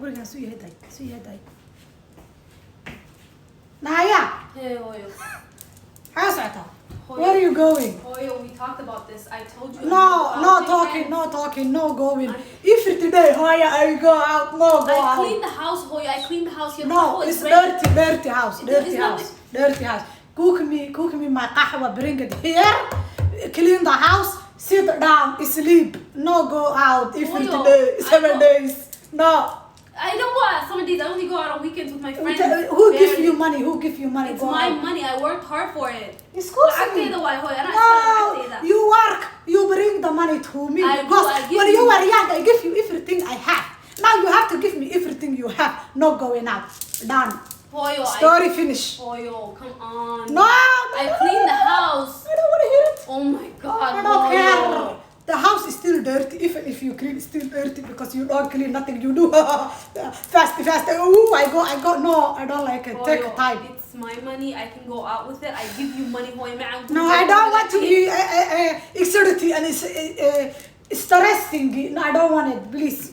gurigaan suu yahay day Naya Hey, Hoyo. maxaa socotaa where are you going Hoyo, we talked about this. I told you. no talking no going if today Hoya I go out no go I out cleaned the house, Hoyo. I cleaned the house. Your no kahwa it's is ready. dirty house cook me my kahwa bring it here clean the house sit down sleep no go out if Hoyo, today 7 days no I don't go out some days. I only go out on weekends with my friends. who give Barely. you money It's go my out. money. I worked hard for it. Excuse I me say the why, Hoyo. I'm no not saying you work you bring the money to me I do, because I give when you you were young I give you everything I have now you have to give me everything you have no going out done Hoyo, story finish Hoyo, come on. no I cleaned the house. I don't want to hear it Oh my God, I don't Hoyo. care. The house is still dirty, even if you clean, it's still dirty because you don't clean nothing. You do fast. Ooh, I go. No, I don't like it. Take Hoyo, time. It's my money. I can go out with it. I give you money, Hoyo. No, I don't want to be exerted and it's stressing. No, I don't want it. Please.